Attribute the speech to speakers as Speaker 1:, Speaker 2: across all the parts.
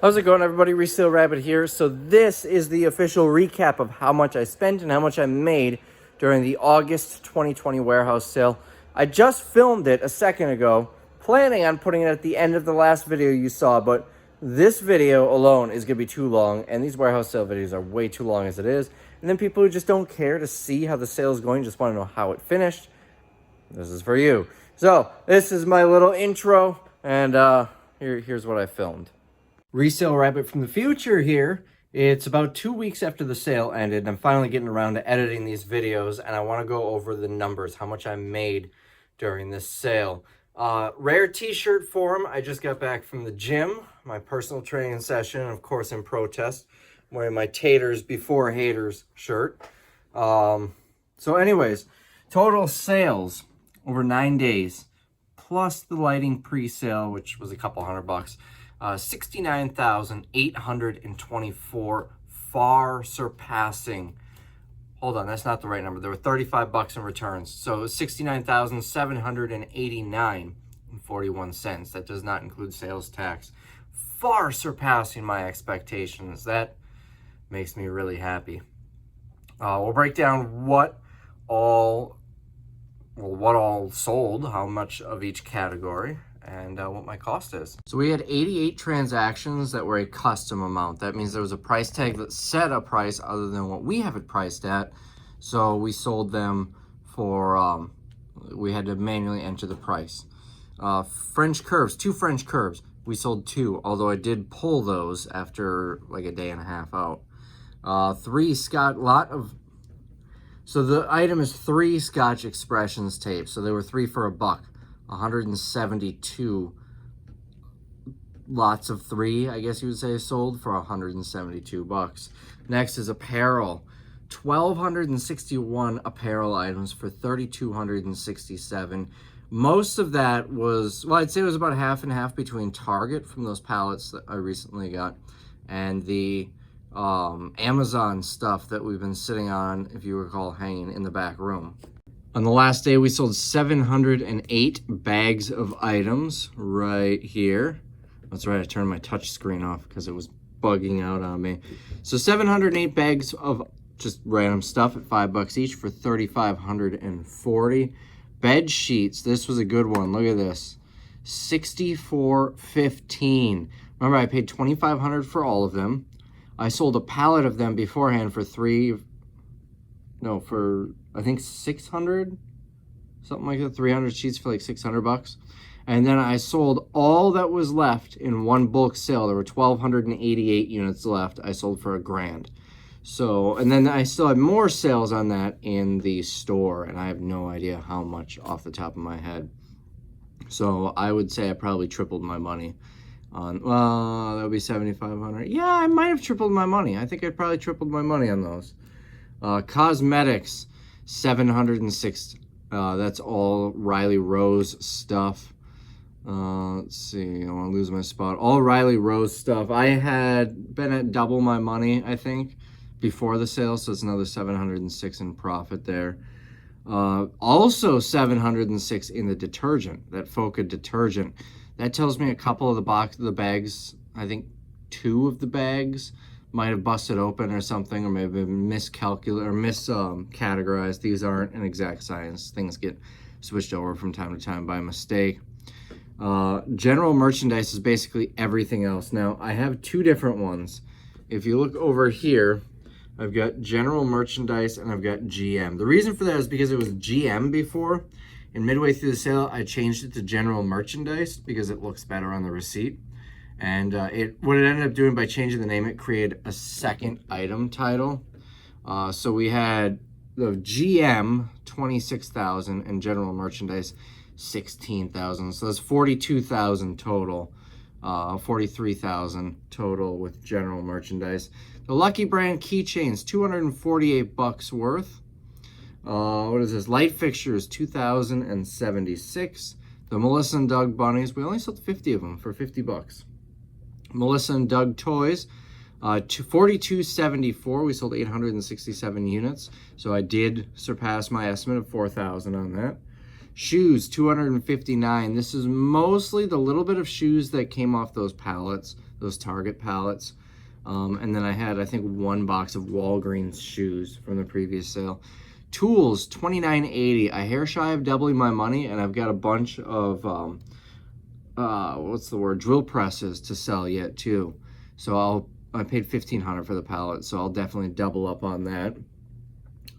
Speaker 1: How's it going, everybody? Resale Rabbit here. So this is the official recap of how much I spent and how much I made during the August 2020 warehouse sale. I just filmed it a second ago, planning on putting it at the end of the last video you saw, but this video alone is going to be too long, and these warehouse sale videos are way too long as it is. And then people who just don't care to see how the sale is going, just want to know how it finished, this is for you. So this is my little intro, and here's what I filmed. Resale Rabbit from the future here. It's about 2 weeks after the sale ended, and I'm finally getting around to editing these videos, and I want to go over the numbers, how much I made during this sale. Rare t-shirt form. I just got back from the gym, my personal training session, of course in protest. I'm wearing my Taters Before Haters shirt. So anyways, total sales over 9 days, plus the lighting pre-sale, which was a couple $100. 69,824, far surpassing. Hold on, that's not the right number. There were $35 in returns. So 69,789.41. That does not include sales tax. Far surpassing my expectations. That makes me really happy. We'll break down what all sold, how much of each category, and what my cost is. So we had 88 transactions that were a custom amount. That means there was a price tag that set a price other than what we have it priced at. So we sold them for, we had to manually enter the price. French curves, 2 French curves. We sold 2, although I did pull those after like a day and a half out. 3 so the item is 3 Scotch Expressions tapes. So they were 3 for $1. 172 lots of 3, I guess you would say, sold for $172. Next is apparel. 1,261 apparel items for $3,267. Most of that was, well, I'd say it was about half and half between Target from those pallets that I recently got and the Amazon stuff that we've been sitting on, if you recall, hanging in the back room. On the last day, we sold 708 bags of items right here. That's right, I turned my touch screen off because it was bugging out on me. So 708 bags of just random stuff at $5 each for $3,540. Bed sheets, this was a good one. Look at this, $64.15. Remember, I paid $2,500 for all of them. I sold a pallet of them beforehand for I think 600, something like that, 300 sheets for like $600. And then I sold all that was left in one bulk sale. There were 1,288 units left. I sold for $1,000. So, and then I still had more sales on that in the store, and I have no idea how much off the top of my head. So I would say I probably tripled my money on, well, that would be 7,500. Yeah, I might have tripled my money. I think I probably tripled my money on those. Cosmetics, 706. That's all Riley Rose stuff. Let's see, I don't want to lose my spot. All Riley Rose stuff. I had been at double my money, I think, before the sale, so it's another 706 in profit there. Also 706 in the detergent, that Foca detergent. That tells me a couple of the bags, I think 2 of the bags might have busted open or something, or maybe miscalculated or miscategorized. These aren't an exact science. Things get switched over from time to time by mistake. General merchandise is basically everything else. Now, I have 2 different ones. If you look over here, I've got general merchandise and I've got GM. The reason for that is because it was GM before, and midway through the sale, I changed it to general merchandise because it looks better on the receipt. And what it ended up doing by changing the name, it created a second item title. So we had the GM, 26,000, and general merchandise, 16,000. So that's 42,000 total, 43,000 total with general merchandise. The Lucky Brand keychains, $248 worth. What is this? Light fixtures, 2,076. The Melissa and Doug bunnies, we only sold 50 of them for $50. Melissa and Doug toys, $42.74. We sold 867 units, so I did surpass my estimate of 4,000 on that. Shoes, $259. This is mostly the little bit of shoes that came off those pallets those Target pallets. And then I had, I think, 1 box of Walgreens shoes from the previous sale. Tools, $29.80. I hair shy of doubling my money, and I've got a bunch of drill presses to sell yet too. So I paid $1,500 for the pallet, so I'll definitely double up on that.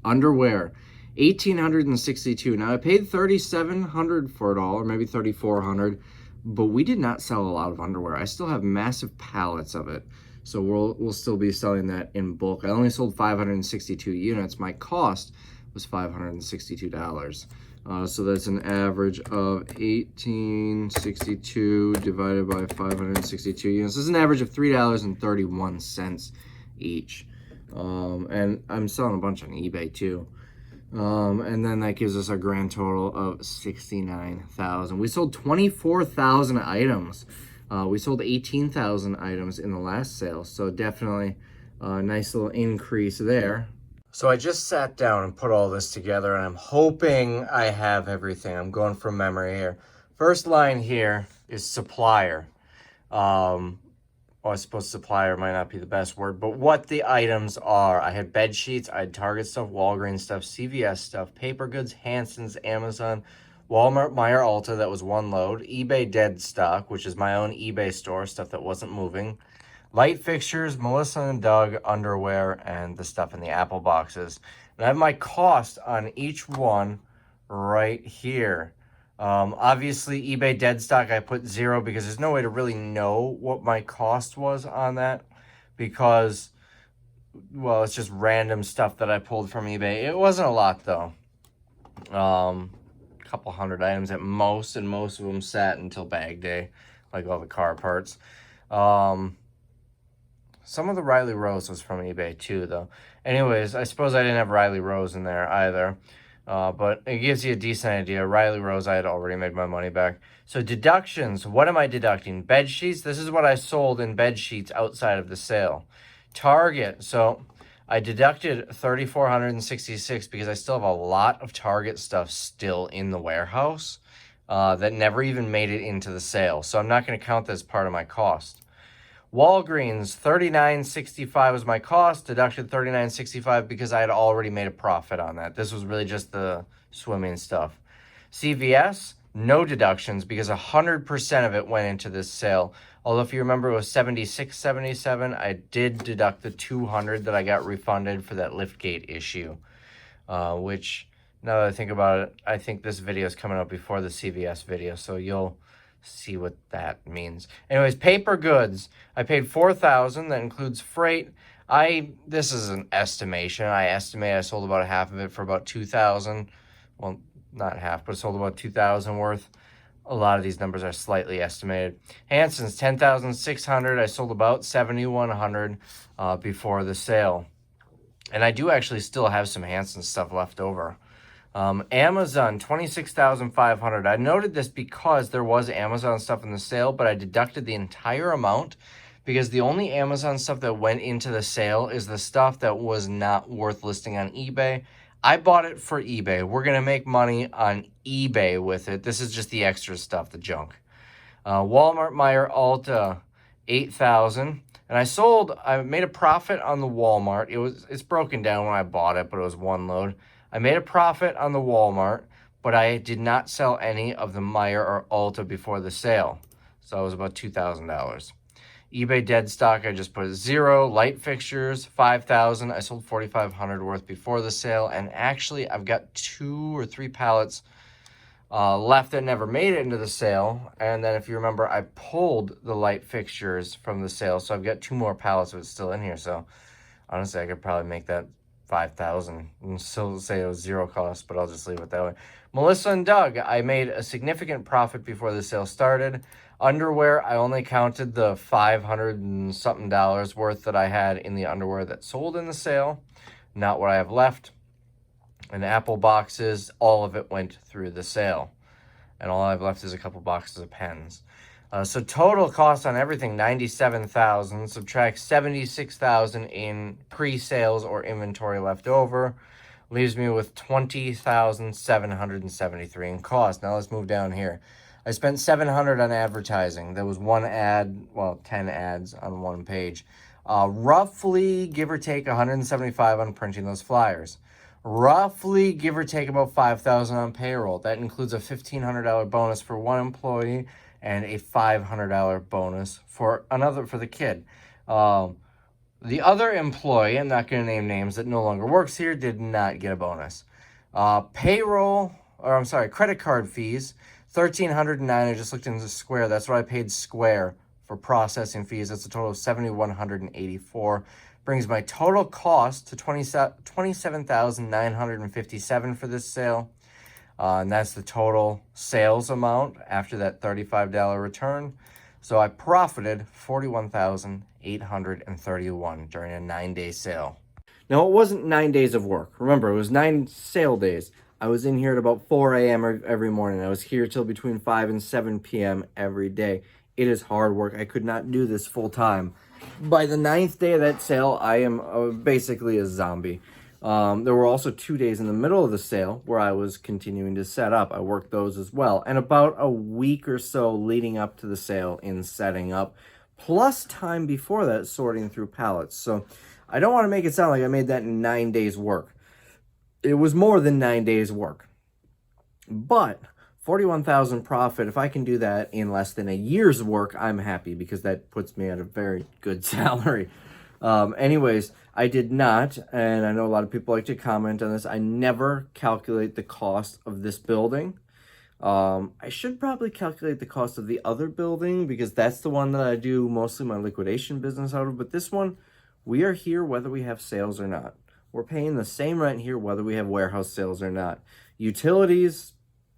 Speaker 1: Underwear, $1,862. Now I paid $3,700 for it all, or maybe $3,400, but we did not sell a lot of underwear. I still have massive pallets of it, so we'll still be selling that in bulk. I only sold 562 units. My cost was $562. So that's an average of 1,862 divided by 562 units. This is an average of $3.31 each. And I'm selling a bunch on eBay too. And then that gives us a grand total of 69,000. We sold 24,000 items. We sold 18,000 items in the last sale. So definitely a nice little increase there. So I just sat down and put all this together, and I'm hoping I have everything. I'm going from memory here. First line here is supplier. I suppose supplier might not be the best word, but what the items are. I had bed sheets, I had Target stuff, Walgreens stuff, CVS stuff, paper goods, Hanson's, Amazon, Walmart, Meyer, Ulta, that was 1 load, eBay dead stock, which is my own eBay store, stuff that wasn't moving, light fixtures, Melissa and Doug, underwear, and the stuff in the Apple boxes. And I have my cost on each one right here. Obviously, eBay dead stock, I put 0 because there's no way to really know what my cost was on that because, well, it's just random stuff that I pulled from eBay. It wasn't a lot, though. A couple hundred items at most, and most of them sat until bag day, like all the car parts. Some of the Riley Rose was from eBay too, though. Anyways, I suppose I didn't have Riley Rose in there either. But it gives you a decent idea. Riley Rose, I had already made my money back. So deductions, what am I deducting? Bed sheets, this is what I sold in bed sheets outside of the sale. Target, so I deducted $3,466 because I still have a lot of Target stuff still in the warehouse that never even made it into the sale. So I'm not going to count that as part of my cost. Walgreens, $39.65 was my cost, deducted $39.65 because I had already made a profit on that. This was really just the swimming stuff. CVS, no deductions because 100% of it went into this sale. Although if you remember, it was $76.77. I did deduct the $200 that I got refunded for that liftgate issue, which now that I think about it, I think this video is coming up before the CVS video, so you'll see what that means. Anyways, paper goods, I paid $4,000. That includes freight. This is an estimation. I estimate I sold about half of it for about $2,000. Well, not half, but sold about $2,000 worth. A lot of these numbers are slightly estimated. Hanson's, $10,600. I sold about $7,100 before the sale. And I do actually still have some Hanson stuff left over. Amazon, $26,500. I noted this because there was Amazon stuff in the sale, but I deducted the entire amount because the only Amazon stuff that went into the sale is the stuff that was not worth listing on eBay. I bought it for eBay. We're going to make money on eBay with it. This is just the extra stuff, the junk. Walmart, Meyer, Ulta, $8,000. And I made a profit on the Walmart. It's broken down when I bought it, but it was 1 load. I made a profit on the Walmart, but I did not sell any of the Meyer or Ulta before the sale. So it was about $2,000. eBay dead stock, I just put 0. Light fixtures, $5,000. I sold $4,500 worth before the sale. And actually, I've got 2 or 3 pallets left that never made it into the sale. And then if you remember, I pulled the light fixtures from the sale. So I've got 2 more pallets of it still in here. So honestly, I could probably make that $5,000 and still say it was 0 cost, but I'll just leave it that way. Melissa and Doug, I made a significant profit before the sale started. Underwear, I only counted the $500 and something worth that I had in the underwear that sold in the sale, not what I have left. And Apple boxes, all of it went through the sale. And all I've left is a couple boxes of pens. So total cost on everything, $97,000. Subtract $76,000 in pre-sales or inventory left over. Leaves me with $20,773 in cost. Now let's move down here. I spent $700 on advertising. There was one ad, well, 10 ads on one page. Roughly, give or take, $175 on printing those flyers. Roughly, give or take, about $5,000 on payroll. That includes a $1,500 bonus for one employee and a $500 bonus for the kid. The other employee, I'm not going to name names, that no longer works here, did not get a bonus. Credit card fees, $1,309. I just looked into Square. That's what I paid Square for processing fees. That's a total of $7,184. Brings my total cost to $27,957 for this sale. And that's the total sales amount after that $35 return. So I profited $41,831 during a 9-day sale. Now, it wasn't 9 days of work. Remember, it was 9 sale days. I was in here at about 4 a.m. every morning. I was here till between 5 and 7 p.m. every day. It is hard work. I could not do this full time. By the 9th day of that sale, I am basically a zombie. There were also 2 days in the middle of the sale where I was continuing to set up. I worked those as well. And about a week or so leading up to the sale in setting up, plus time before that sorting through pallets. So I don't want to make it sound like I made that in 9 days work. It was more than 9 days work. But $41,000 profit, if I can do that in less than a year's work, I'm happy because that puts me at a very good salary. Anyways, I did not, and I know a lot of people like to comment on this, I never calculate the cost of this building. I should probably calculate the cost of the other building because that's the one that I do mostly my liquidation business out of. But this one, we are here whether we have sales or not. We're paying the same rent here whether we have warehouse sales or not. Utilities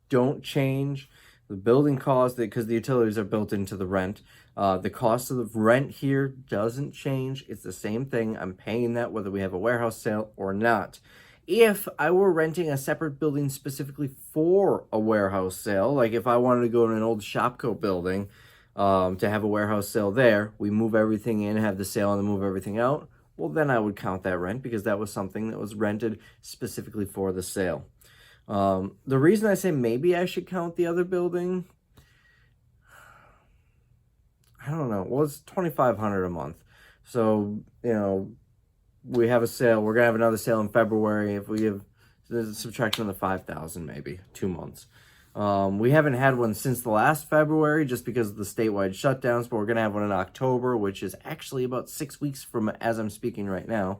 Speaker 1: don't change. The building cost, because the utilities are built into the rent. The cost of the rent here doesn't change. It's the same thing. I'm paying that whether we have a warehouse sale or not. If I were renting a separate building specifically for a warehouse sale, like if I wanted to go to an old Shopco building to have a warehouse sale there, we move everything in, have the sale, and then move everything out, well, then I would count that rent because that was something that was rented specifically for the sale. The reason I say maybe I should count the other building, I don't know. Well, it's $2,500 a month. So, we have a sale. We're going to have another sale in February. If we give, there's a subtraction of the $5,000 maybe, 2 months. We haven't had one since the last February just because of the statewide shutdowns, but we're going to have one in October, which is actually about 6 weeks from as I'm speaking right now.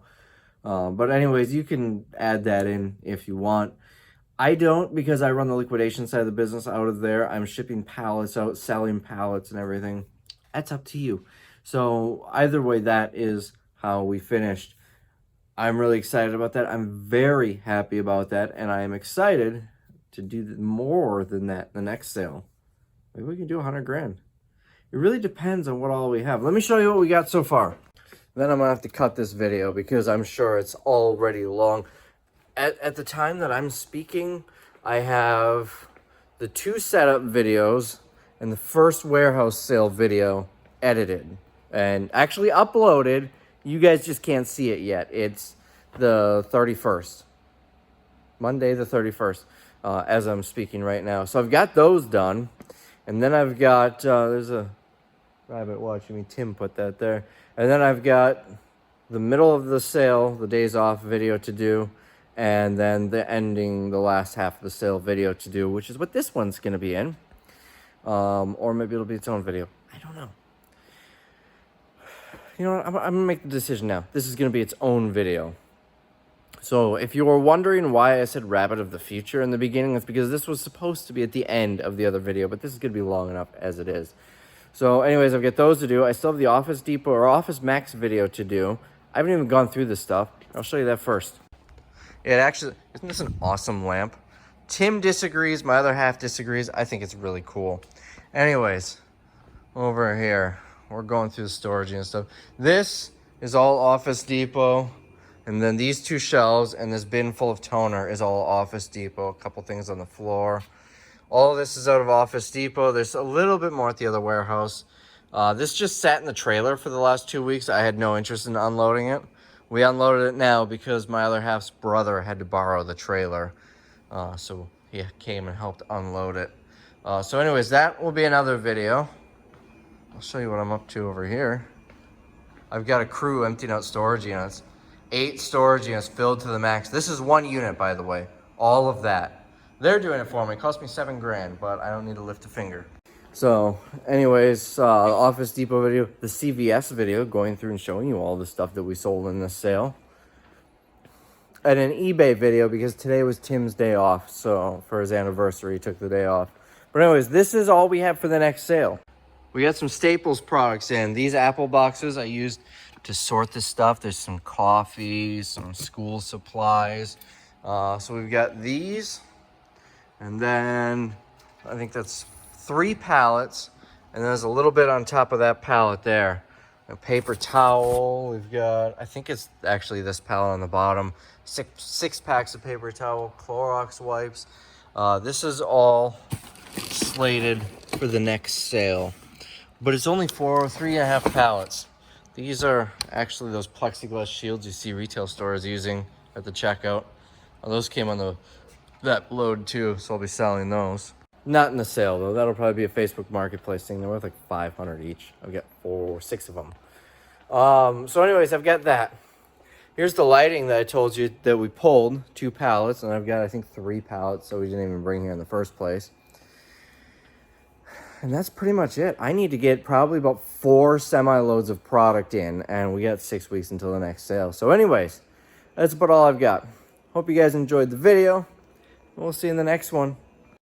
Speaker 1: But anyways, you can add that in if you want. I don't because I run the liquidation side of the business out of there. I'm shipping pallets out, selling pallets and everything. That's up to you. So either way, that is how we finished. I'm really excited about that. I'm very happy about that. And I am excited to do more than that the next sale. Maybe we can do $100,000. It really depends on what all we have. Let me show you what we got so far. Then I'm gonna have to cut this video because I'm sure it's already long. At the time that I'm speaking, I have the 2 setup videos and the first warehouse sale video edited and actually uploaded. You guys just can't see it yet. It's the 31st, Monday the 31st, as I'm speaking right now. So I've got those done. And then I've got, there's a rabbit watching me. Tim put that there. And then I've got the middle of the sale, the days off video to do. And then the ending, the last half of the sale video to do, which is what this one's going to be in. Or maybe it'll be its own video. I don't know. You know what? I'm going to make the decision now. This is going to be its own video. So if you were wondering why I said Rabbit of the Future in the beginning, it's because this was supposed to be at the end of the other video, but this is going to be long enough as it is. So anyways, I've got those to do. I still have the Office Depot or Office Max video to do. I haven't even gone through this stuff. I'll show you that first. It actually, isn't this an awesome lamp? Tim disagrees, my other half disagrees. I think it's really cool. Anyways, over here, we're going through the storage and stuff. This is all Office Depot. And then these 2 shelves and this bin full of toner is all Office Depot. A couple things on the floor. All of this is out of Office Depot. There's a little bit more at the other warehouse. This just sat in the trailer for the last 2 weeks. I had no interest in unloading it. We unloaded it now because my other half's brother had to borrow the trailer. So he came and helped unload it. So anyways, that will be another video. I'll show you what I'm up to over here. I've got a crew emptying out storage units. 8 storage units filled to the max. This is 1 unit, by the way. All of that. They're doing it for me. It cost me $7 grand, but I don't need to lift a finger. So anyways, Office Depot video, the CVS video, going through and showing you all the stuff that we sold in this sale. And an eBay video, because today was Tim's day off. So for his anniversary, he took the day off. But anyways, this is all we have for the next sale. We got some Staples products in. These Apple boxes I used to sort this stuff. There's some coffee, some school supplies. So we've got these. And then I think that's 3 pallets. And there's a little bit on top of that pallet there. A paper towel. We've got, I think it's actually this pallet on the bottom. Six packs of paper towel, Clorox wipes. This is all slated for the next sale. But it's only 3.5 pallets. These are actually those plexiglass shields you see retail stores using at the checkout. Those came on that load too, so I'll be selling those. Not in the sale though. That'll probably be a Facebook Marketplace thing. They're worth like $500 each. I'll get 4 or 6 of them. So anyways, I've got that. Here's the lighting that I told you that we pulled. 2 pallets, and I've got I think 3 pallets, so we didn't even bring here in the first place. And that's pretty much it. I need to get probably about 4 semi-loads of product in, and we got 6 weeks until the next sale. So anyways, that's about all I've got. Hope you guys enjoyed the video. We'll see you in the next one.